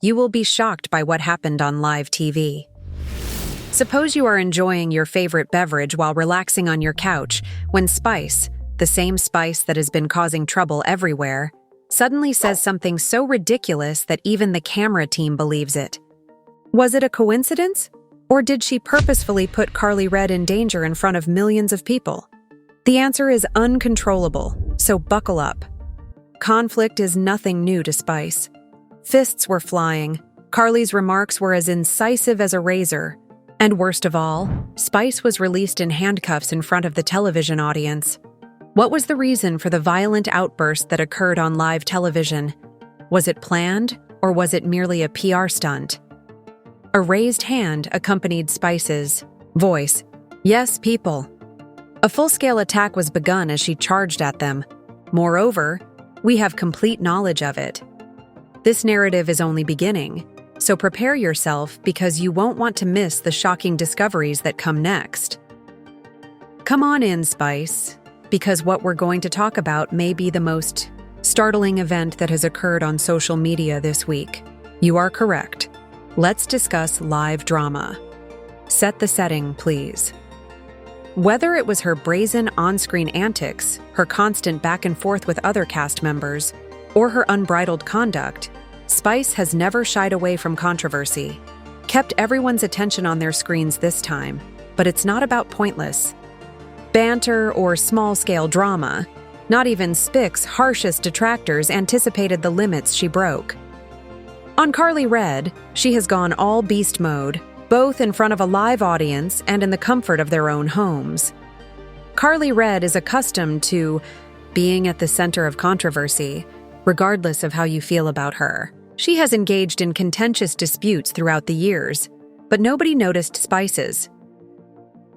you will be shocked by what happened on live TV. Suppose you are enjoying your favorite beverage while relaxing on your couch when Spice, the same Spice that has been causing trouble everywhere, suddenly says something so ridiculous that even the camera team believes it. Was it a coincidence? Or did she purposefully put Karlie Redd in danger in front of millions of people? The answer is uncontrollable, so buckle up. Conflict is nothing new to Spice. Fists were flying, Karlie's remarks were as incisive as a razor, and worst of all, Spice was released in handcuffs in front of the television audience. What was the reason for the violent outburst that occurred on live television? Was it planned, or was it merely a PR stunt? A raised hand accompanied Spice's voice. Yes, people. A full-scale attack was begun as she charged at them. Moreover, we have complete knowledge of it. This narrative is only beginning, so prepare yourself because you won't want to miss the shocking discoveries that come next. Come on in, Spice, because what we're going to talk about may be the most startling event that has occurred on social media this week. You are correct. Let's discuss live drama. Set the setting, please. Whether it was her brazen on-screen antics, her constant back and forth with other cast members, or her unbridled conduct, Spice has never shied away from controversy, kept everyone's attention on their screens this time, but it's not about pointless banter or small-scale drama. Not even Spic's harshest detractors anticipated the limits she broke. On Karlie Redd, she has gone all beast mode, both in front of a live audience and in the comfort of their own homes. Karlie Redd is accustomed to being at the center of controversy, regardless of how you feel about her. She has engaged in contentious disputes throughout the years, but nobody noticed Spice's.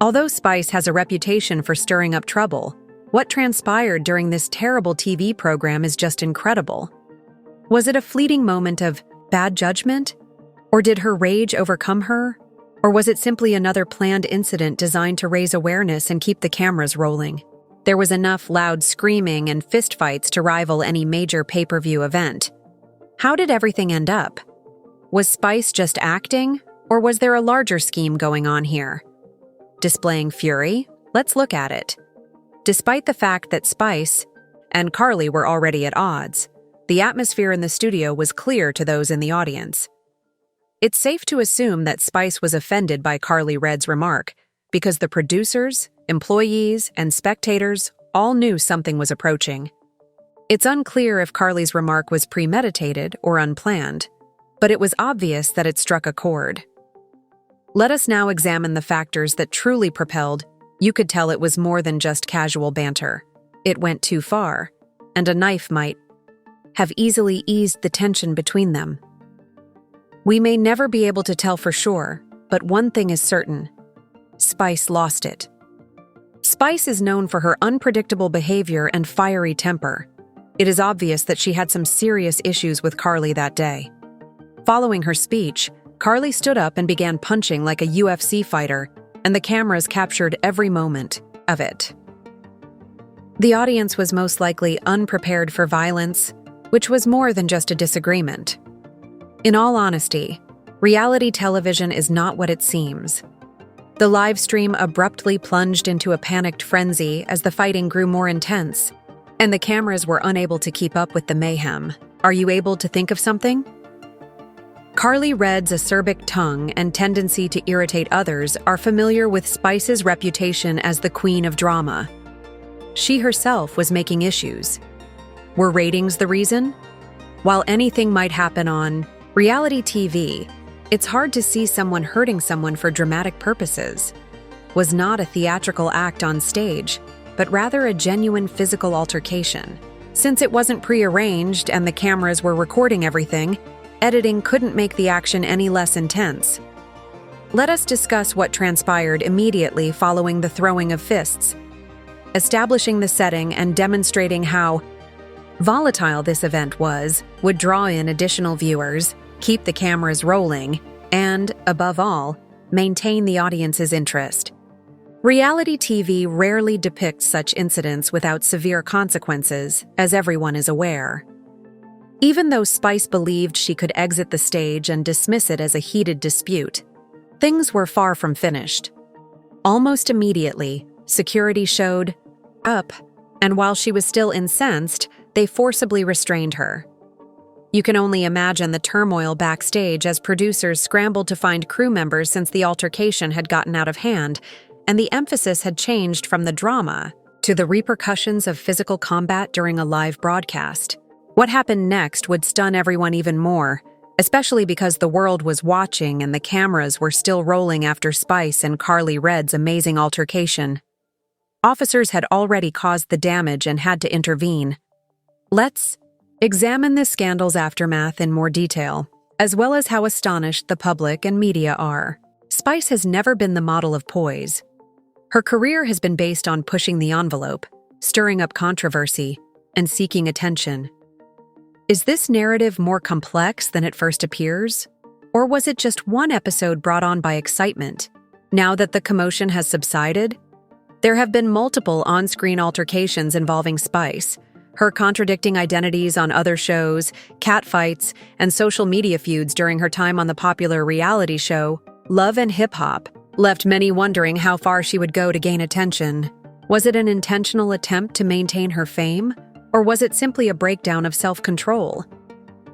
Although Spice has a reputation for stirring up trouble, what transpired during this terrible TV program is just incredible. Was it a fleeting moment of bad judgment? Or did her rage overcome her? Or was it simply another planned incident designed to raise awareness and keep the cameras rolling? There was enough loud screaming and fistfights to rival any major pay-per-view event. How did everything end up? Was Spice just acting, or was there a larger scheme going on here? Displaying fury? Let's look at it. Despite the fact that Spice and Karlie were already at odds, the atmosphere in the studio was clear to those in the audience. It's safe to assume that Spice was offended by Karlie Redd's remark because the producers, employees, and spectators all knew something was approaching. It's unclear if Karlie's remark was premeditated or unplanned, but it was obvious that it struck a chord. Let us now examine the factors that truly propelled. You could tell it was more than just casual banter. It went too far, and a knife might have easily eased the tension between them. We may never be able to tell for sure, but one thing is certain. Spice lost it. Spice is known for her unpredictable behavior and fiery temper. It is obvious that she had some serious issues with Karlie that day. Following her speech, Karlie stood up and began punching like a UFC fighter, and the cameras captured every moment of it. The audience was most likely unprepared for violence, which was more than just a disagreement. In all honesty, reality television is not what it seems. The live stream abruptly plunged into a panicked frenzy as the fighting grew more intense, and the cameras were unable to keep up with the mayhem. Are you able to think of something? Karlie Redd's acerbic tongue and tendency to irritate others are familiar with Spice's reputation as the queen of drama. She herself was making issues. Were ratings the reason? While anything might happen on reality TV, it's hard to see someone hurting someone for dramatic purposes. Was not a theatrical act on stage, but rather a genuine physical altercation. Since it wasn't prearranged and the cameras were recording everything, editing couldn't make the action any less intense. Let us discuss what transpired immediately following the throwing of fists, establishing the setting and demonstrating how volatile this event would draw in additional viewers, keep the cameras rolling, and, above all, maintain the audience's interest. Reality TV rarely depicts such incidents without severe consequences, as everyone is aware. Even though Spice believed she could exit the stage and dismiss it as a heated dispute, things were far from finished. Almost immediately, security showed up, and while she was still incensed, they forcibly restrained her. You can only imagine the turmoil backstage as producers scrambled to find crew members since the altercation had gotten out of hand, and the emphasis had changed from the drama to the repercussions of physical combat during a live broadcast. What happened next would stun everyone even more, especially because the world was watching and the cameras were still rolling after Spice and Carly Red's amazing altercation. Officers had already caused the damage and had to intervene. Let's examine this scandal's aftermath in more detail, as well as how astonished the public and media are. Spice has never been the model of poise. Her career has been based on pushing the envelope, stirring up controversy, and seeking attention. Is this narrative more complex than it first appears? Or was it just one episode brought on by excitement? Now that the commotion has subsided, there have been multiple on-screen altercations involving Spice, her contradicting identities on other shows, catfights, and social media feuds during her time on the popular reality show Love and Hip Hop left many wondering how far she would go to gain attention. Was it an intentional attempt to maintain her fame, or was it simply a breakdown of self-control?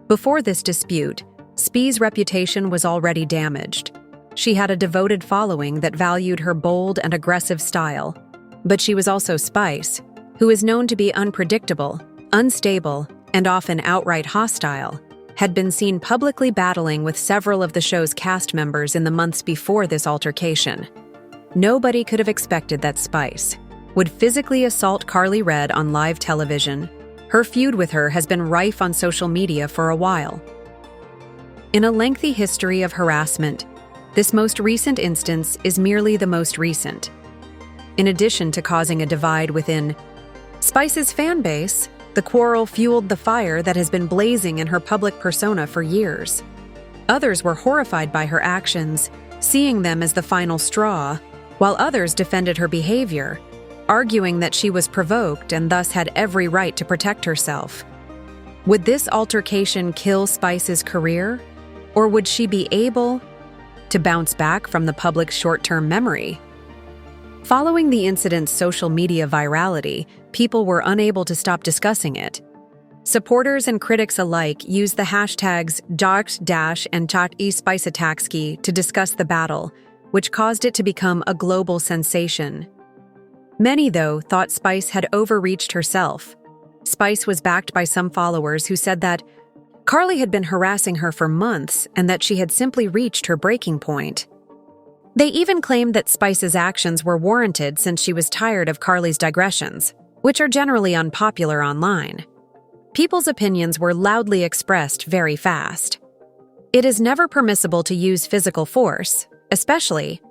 Before this dispute, Spi's reputation was already damaged. She had a devoted following that valued her bold and aggressive style. But she was also Spice, who is known to be unpredictable, unstable, and often outright hostile, had been seen publicly battling with several of the show's cast members in the months before this altercation. Nobody could have expected that Spice would physically assault Carly Red on live television. Her feud with her has been rife on social media for a while. In a lengthy history of harassment, this most recent instance is merely the most recent. In addition to causing a divide within Spice's fan base, the quarrel fueled the fire that has been blazing in her public persona for years. Others were horrified by her actions, seeing them as the final straw, while others defended her behavior, arguing that she was provoked and thus had every right to protect herself. Would this altercation kill Spice's career, or would she be able to bounce back from the public's short-term memory? Following the incident's social media virality, people were unable to stop discussing it. Supporters and critics alike used the hashtags #Dark- and #SpiceAttackski to discuss the battle, which caused it to become a global sensation. Many, though, thought Spice had overreached herself. Spice was backed by some followers who said that Carly had been harassing her for months and that she had simply reached her breaking point. They even claimed that Spice's actions were warranted since she was tired of Carly's digressions, which are generally unpopular online. People's opinions were loudly expressed very fast. It is never permissible to use physical force, especially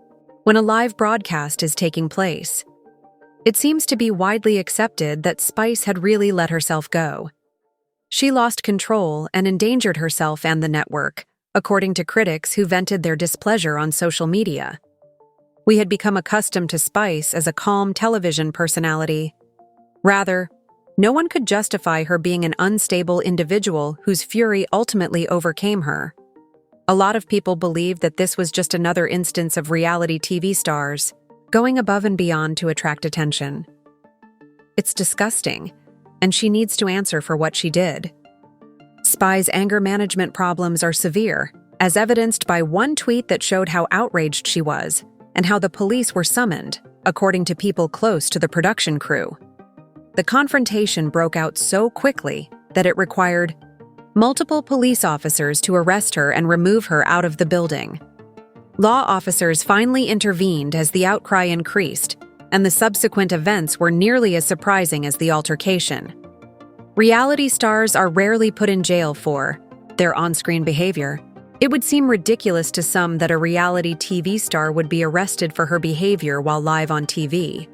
when a live broadcast is taking place. It seems to be widely accepted that Spice had really let herself go. She lost control and endangered herself and the network, according to critics who vented their displeasure on social media. We had become accustomed to Spice as a calm television personality. Rather, no one could justify her being an unstable individual whose fury ultimately overcame her. A lot of people believed that this was just another instance of reality TV stars going above and beyond to attract attention. It's disgusting, and she needs to answer for what she did. Spice's anger management problems are severe, as evidenced by one tweet that showed how outraged she was and how the police were summoned, according to people close to the production crew. The confrontation broke out so quickly that it required multiple police officers to arrest her and remove her out of the building. Law officers finally intervened as the outcry increased, and the subsequent events were nearly as surprising as the altercation. Reality stars are rarely put in jail for their on-screen behavior. It would seem ridiculous to some that a reality TV star would be arrested for her behavior while live on TV.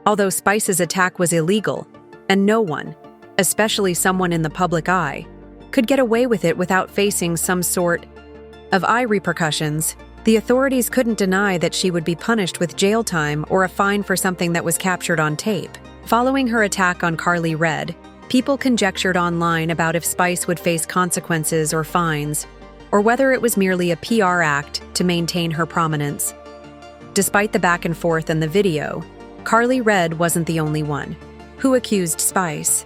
Although Spice's attack was illegal, and no one, especially someone in the public eye, could get away with it without facing some sort of eye repercussions, the authorities couldn't deny that she would be punished with jail time or a fine for something that was captured on tape. Following her attack on Carly Red, People conjectured online about if Spice would face consequences or fines, or whether it was merely a PR act to maintain her prominence. Despite the back and forth in the video, Karlie Redd wasn't the only one who accused Spice.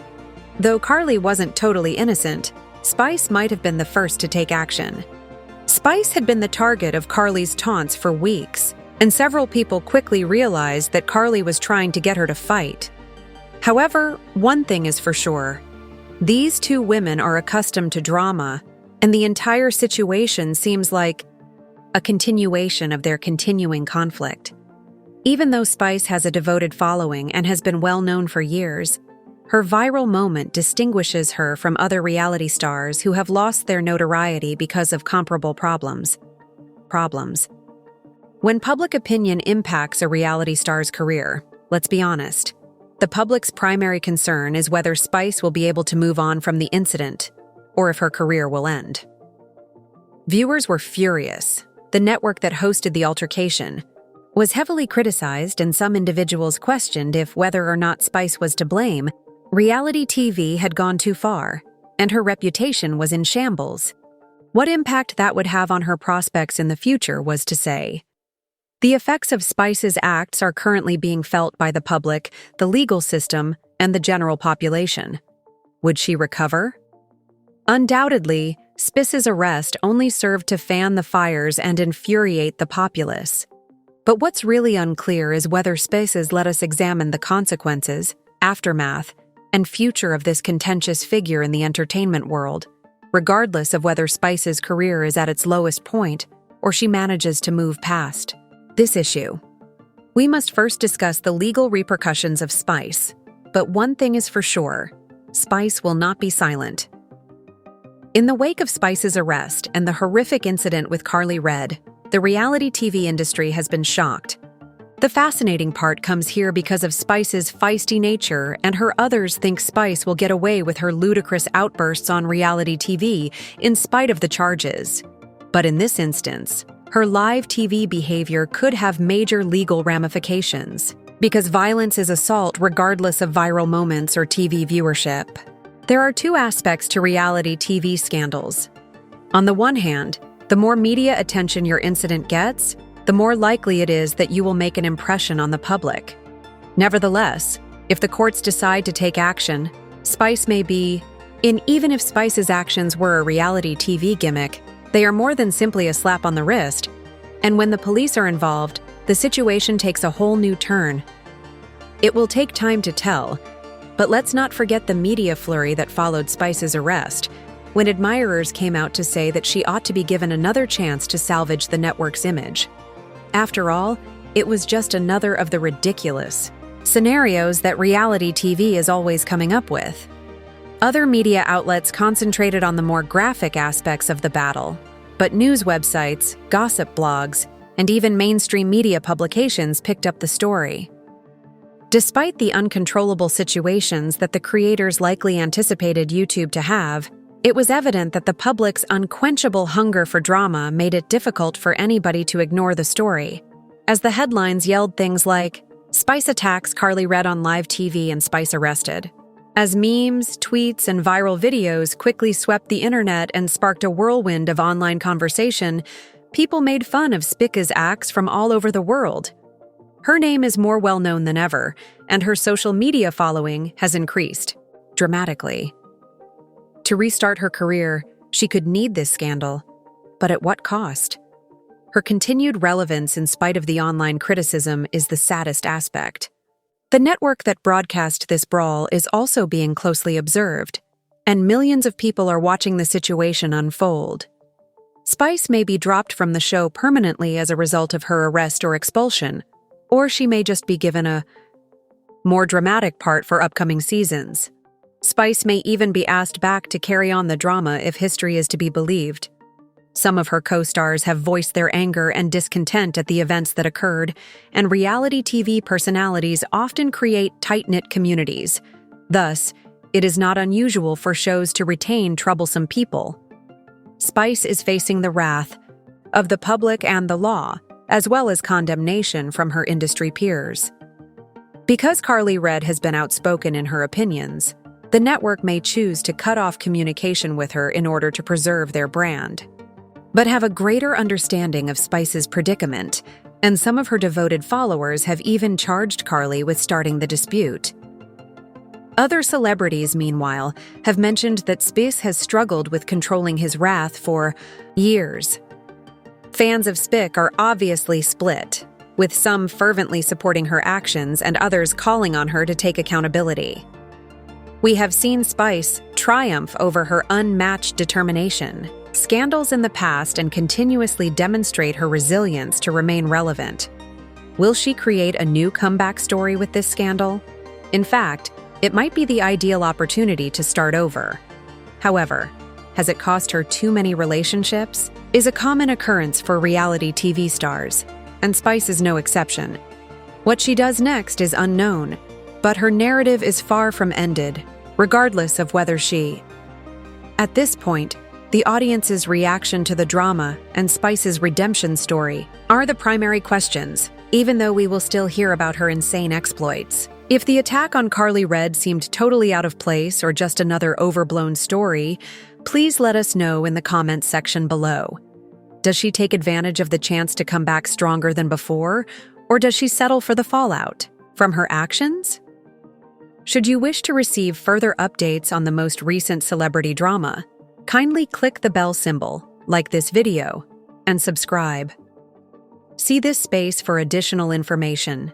Though Karlie wasn't totally innocent, Spice might have been the first to take action. Spice had been the target of Karlie's taunts for weeks, and several people quickly realized that Karlie was trying to get her to fight. However, one thing is for sure. These two women are accustomed to drama, and the entire situation seems like a continuation of their continuing conflict. Even though Spice has a devoted following and has been well known for years, her viral moment distinguishes her from other reality stars who have lost their notoriety because of comparable problems. When public opinion impacts a reality star's career, let's be honest, the public's primary concern is whether Spice will be able to move on from the incident, or if her career will end. Viewers were furious. The network that hosted the altercation was heavily criticized, and some individuals questioned if whether or not Spice was to blame. Reality TV had gone too far, and her reputation was in shambles. What impact that would have on her prospects in the future was to say. The effects of Spice's acts are currently being felt by the public, the legal system, and the general population. Would she recover? Undoubtedly, Spice's arrest only served to fan the fires and infuriate the populace. But what's really unclear is whether Spice's let us examine the consequences, aftermath, and future of this contentious figure in the entertainment world, regardless of whether Spice's career is at its lowest point or she manages to move past this issue. We must first discuss the legal repercussions of Spice, but one thing is for sure, Spice will not be silent. In the wake of Spice's arrest and the horrific incident with Karlie Redd, the reality TV industry has been shocked. The fascinating part comes here because of Spice's feisty nature, and her others think Spice will get away with her ludicrous outbursts on reality TV in spite of the charges. But in this instance, her live TV behavior could have major legal ramifications, because violence is assault regardless of viral moments or TV viewership. There are two aspects to reality TV scandals. On the one hand, the more media attention your incident gets, the more likely it is that you will make an impression on the public. Nevertheless, if the courts decide to take action, Spice may be even if Spice's actions were a reality TV gimmick, they are more than simply a slap on the wrist, and when the police are involved, the situation takes a whole new turn. It will take time to tell, but let's not forget the media flurry that followed Spice's arrest, when admirers came out to say that she ought to be given another chance to salvage the network's image. After all, it was just another of the ridiculous scenarios that reality TV is always coming up with. Other media outlets concentrated on the more graphic aspects of the battle, but news websites, gossip blogs, and even mainstream media publications picked up the story. Despite the uncontrollable situations that the creators likely anticipated YouTube to have, it was evident that the public's unquenchable hunger for drama made it difficult for anybody to ignore the story, as the headlines yelled things like, "Spice attacks Karlie Redd on live TV and Spice arrested." As memes, tweets, and viral videos quickly swept the internet and sparked a whirlwind of online conversation, people made fun of Spice's acts from all over the world. Her name is more well-known than ever, and her social media following has increased dramatically. To restart her career, she could need this scandal, but at what cost? Her continued relevance in spite of the online criticism is the saddest aspect. The network that broadcast this brawl is also being closely observed, and millions of people are watching the situation unfold. Spice may be dropped from the show permanently as a result of her arrest or expulsion, or she may just be given a more dramatic part for upcoming seasons. Spice may even be asked back to carry on the drama if history is to be believed. Some of her co-stars have voiced their anger and discontent at the events that occurred, and reality TV personalities often create tight-knit communities. Thus, it is not unusual for shows to retain troublesome people. Spice is facing the wrath of the public and the law, as well as condemnation from her industry peers. Because Karlie Redd has been outspoken in her opinions, The network may choose to cut off communication with her in order to preserve their brand. But have a greater understanding of Spice's predicament, and some of her devoted followers have even charged Carly with starting the dispute. Other celebrities, meanwhile, have mentioned that Spice has struggled with controlling his wrath for years. Fans of Spic are obviously split, with some fervently supporting her actions and others calling on her to take accountability. We have seen Spice triumph over her unmatched determination, scandals in the past, and continuously demonstrate her resilience to remain relevant. Will she create a new comeback story with this scandal? In fact, it might be the ideal opportunity to start over. However, has it cost her too many relationships? Is a common occurrence for reality TV stars, and Spice is no exception. What she does next is unknown, but her narrative is far from ended, regardless of whether she... At this point, the audience's reaction to the drama and Spice's redemption story are the primary questions, even though we will still hear about her insane exploits. If the attack on Carly Red seemed totally out of place or just another overblown story, please let us know in the comments section below. Does she take advantage of the chance to come back stronger than before, or does she settle for the fallout from her actions? Should you wish to receive further updates on the most recent celebrity drama, kindly click the bell symbol, like this video, and subscribe. See this space for additional information.